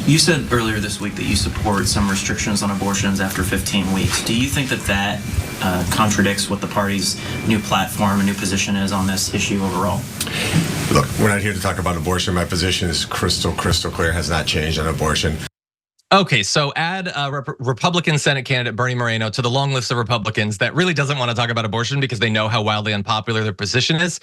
You said earlier this week that you support some restrictions on abortions after 15 weeks. Do you think that contradicts what the party's new platform and new position is on this issue overall? Look, we're not here to talk about abortion. My position is crystal clear, has not changed on abortion. Okay, so add Republican Senate candidate Bernie Moreno to the long list of Republicans that really doesn't want to talk about abortion because they know how wildly unpopular their position is.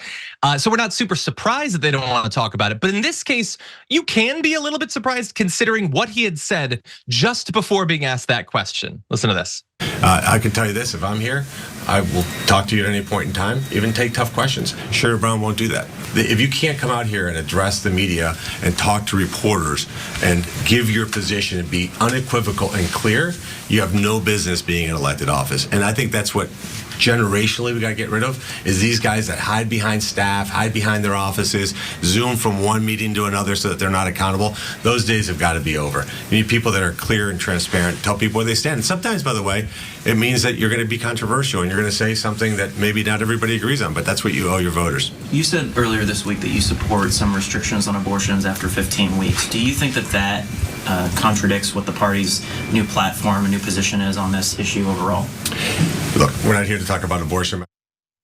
So we're not super surprised that they don't want to talk about it. But in this case, you can be a little bit surprised considering what he had said just before being asked that question. Listen to this. I can tell you this, if I'm here, I will talk to you at any point in time, even take tough questions. Sherrod Brown won't do that. If you can't come out here and address the media and talk to reporters and give your position and be unequivocal and clear, you have no business being in elected office. And I think that's what generationally we got to get rid of, is these guys that hide behind staff, hide behind their offices, Zoom from one meeting to another so that they're not accountable. Those days have got to be over. You need people that are clear and transparent, tell people where they stand. And sometimes, by the way, it means that you're going to be controversial and you're going to say something that maybe not everybody agrees on, but that's what you owe your voters. You said earlier this week that you support some restrictions on abortions after 15 weeks. Do you think that contradicts what the party's new platform and new position is on this issue overall? Look, we're not here to talk about abortion.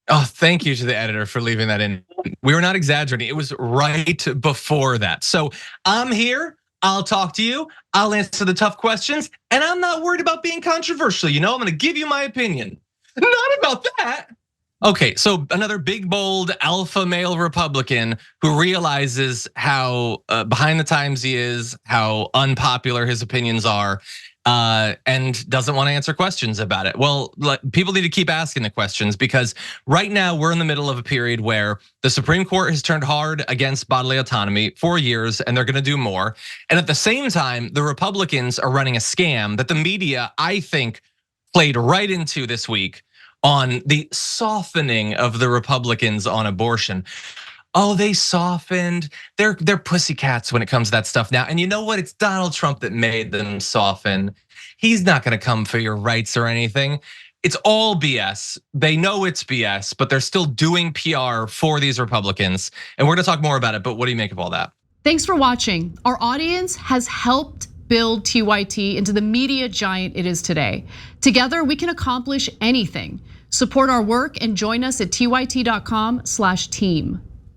Oh, thank you to the editor for leaving that in. We were not exaggerating. It was right before that. So I'm here. I'll talk to you. I'll answer the tough questions. And I'm not worried about being controversial. I'm going to give you my opinion. Not about that. Okay, so another big, bold alpha male Republican who realizes how behind the times he is, how unpopular his opinions are, and doesn't want to answer questions about it. Well, people need to keep asking the questions because right now we're in the middle of a period where the Supreme Court has turned hard against bodily autonomy for years, and they're going to do more. And at the same time, the Republicans are running a scam that the media, I think, played right into this week on the softening of the Republicans on abortion. Oh, they softened. They're pussycats when it comes to that stuff now. And you know what? It's Donald Trump that made them soften. He's not going to come for your rights or anything. It's all BS. They know it's BS, but they're still doing PR for these Republicans. And we're going to talk more about it, but what do you make of all that? Thanks for watching. Our audience has helped build TYT into the media giant it is today. Together, we can accomplish anything. Support our work and join us at tyt.com/team.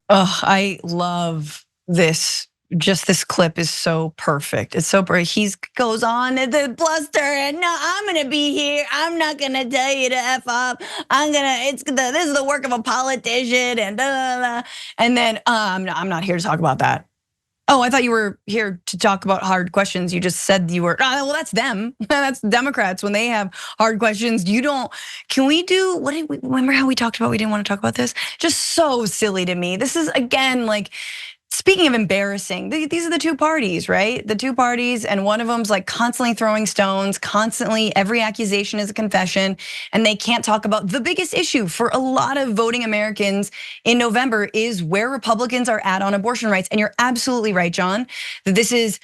Oh, I love this. Just this clip is so perfect. It's so perfect. He goes on to bluster and no, I'm gonna be here. I'm not gonna tell you to F up. This is the work of a politician and blah, blah, blah. And then I'm not here to talk about that. Oh, I thought you were here to talk about hard questions. You just said you were, well, that's them. That's Democrats when they have hard questions. You don't, can we do, remember how we talked about we didn't want to talk about this? Just so silly to me. This is again, like, speaking of embarrassing, these are the two parties, right? The two parties, and one of them's like constantly throwing stones, constantly, every accusation is a confession, and they can't talk about the biggest issue for a lot of voting Americans in November is where Republicans are at on abortion rights. And you're absolutely right, John, that this is,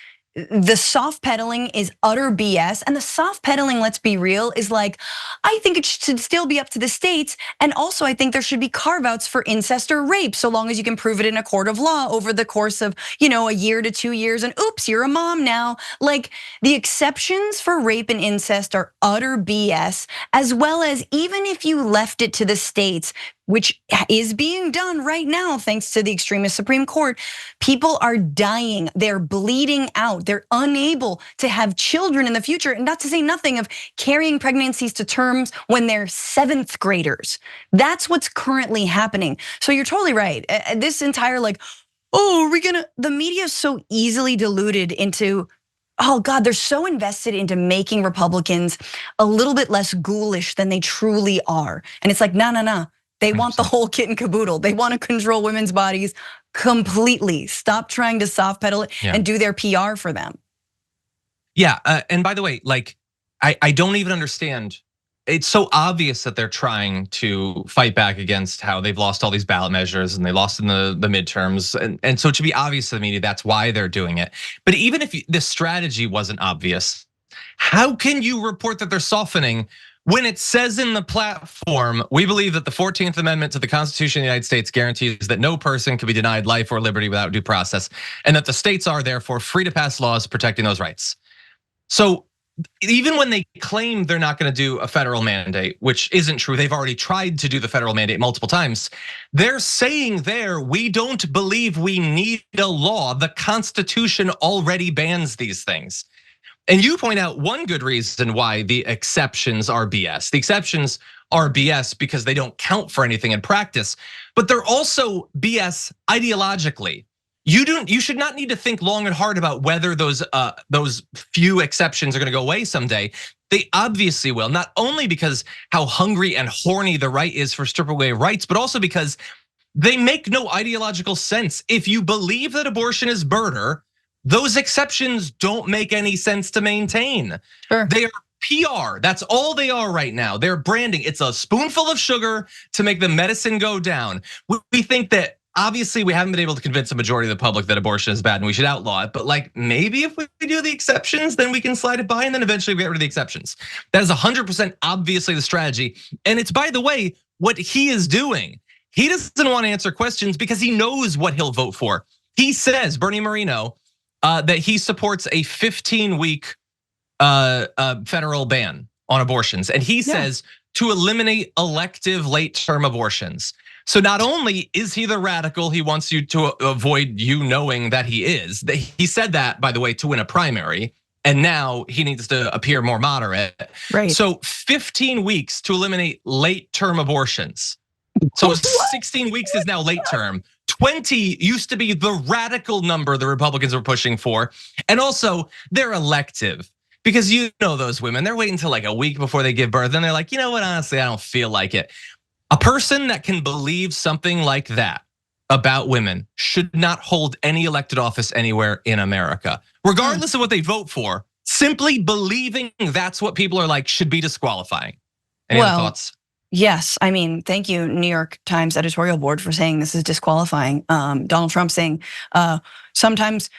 the soft pedaling is utter BS. And the soft pedaling, let's be real, is like, I think it should still be up to the states. And also I think there should be carve outs for incest or rape, so long as you can prove it in a court of law over the course of, a year to 2 years, and oops, you're a mom now. Like, the exceptions for rape and incest are utter BS, as well as even if you left it to the states, which is being done right now thanks to the extremist Supreme Court. People are dying, they're bleeding out, they're unable to have children in the future, and not to say nothing of carrying pregnancies to terms when they're 7th graders. That's what's currently happening. So you're totally right. This entire the media is so easily diluted into, oh God, they're so invested into making Republicans a little bit less ghoulish than they truly are. And it's like, no. They want the whole kit and caboodle. They want to control women's bodies completely. Stop trying to soft pedal it and do their PR for them. Yeah, and by the way, I don't even understand. It's so obvious that they're trying to fight back against how they've lost all these ballot measures and they lost in the midterms. And so it should be obvious to the media that's why they're doing it. But even if this strategy wasn't obvious, how can you report that they're softening When it says in the platform, we believe that the 14th Amendment to the Constitution of the United States guarantees that no person can be denied life or liberty without due process, and that the states are therefore free to pass laws protecting those rights. So even when they claim they're not going to do a federal mandate, which isn't true, they've already tried to do the federal mandate multiple times. They're saying there, we don't believe we need a law. The Constitution already bans these things. And you point out one good reason why the exceptions are BS. The exceptions are BS because they don't count for anything in practice, but they're also BS ideologically. You should not need to think long and hard about whether those few exceptions are going to go away someday. They obviously will, not only because how hungry and horny the right is for strip away rights, but also because they make no ideological sense. If you believe that abortion is murder, those exceptions don't make any sense to maintain. Sure. They are PR. That's all they are right now. They're branding. It's a spoonful of sugar to make the medicine go down. We think that obviously we haven't been able to convince the majority of the public that abortion is bad and we should outlaw it. But like maybe if we do the exceptions, then we can slide it by and then eventually we get rid of the exceptions. That is 100% obviously the strategy. And it's, by the way, what he is doing. He doesn't want to answer questions because he knows what he'll vote for. He says, Bernie Moreno, that he supports a 15-week federal ban on abortions. And he says to eliminate elective late-term abortions. So not only is he the radical he wants you to avoid you knowing that he is, he said that, by the way, to win a primary. And now he needs to appear more moderate. Right. So 15 weeks to eliminate late-term abortions. So 16 weeks is now late term. 20 used to be the radical number the Republicans were pushing for. And also they're elective because you know those women, they're waiting until like a week before they give birth. And they're like, you know what, honestly, I don't feel like it. A person that can believe something like that about women should not hold any elected office anywhere in America, regardless of what they vote for. Simply believing that's what people are like should be disqualifying. Any other thoughts? Yes, I mean, thank you, New York Times editorial board, for saying this is disqualifying. Donald Trump saying sometimes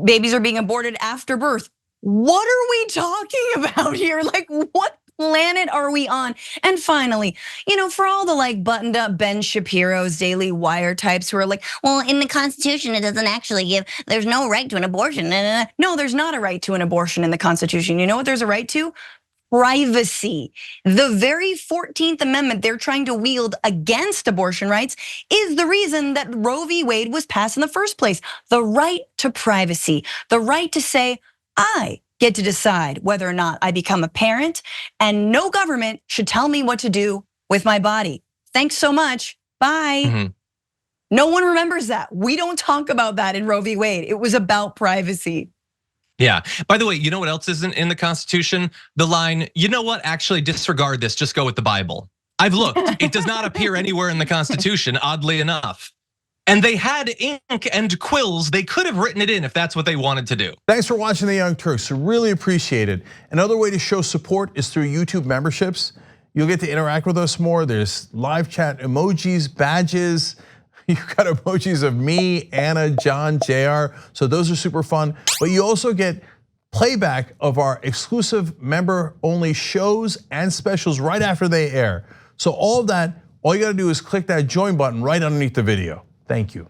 babies are being aborted after birth. What are we talking about here? Like, what planet are we on? And finally, for all the like buttoned up Ben Shapiro's Daily Wire types who are like, well, in the Constitution, it doesn't actually give, there's no right to an abortion. No, there's not a right to an abortion in the Constitution. You know what there's a right to? Privacy. The very 14th Amendment they're trying to wield against abortion rights is the reason that Roe v. Wade was passed in the first place. The right to privacy, the right to say, I get to decide whether or not I become a parent, and no government should tell me what to do with my body. Thanks so much, bye. Mm-hmm. No one remembers that. We don't talk about that in Roe v. Wade. It was about privacy. Yeah, by the way, you know what else isn't in the Constitution? The line, you know what, actually disregard this, just go with the Bible. I've looked, it does not appear anywhere in the Constitution, oddly enough. And they had ink and quills, they could have written it in if that's what they wanted to do. Thanks for watching The Young Turks, really appreciate it. Another way to show support is through YouTube memberships. You'll get to interact with us more. There's live chat, emojis, badges. You've got emojis of me, Anna, John, JR. So those are super fun. But you also get playback of our exclusive member-only shows and specials right after they air. So all of that, all you gotta do is click that join button right underneath the video. Thank you.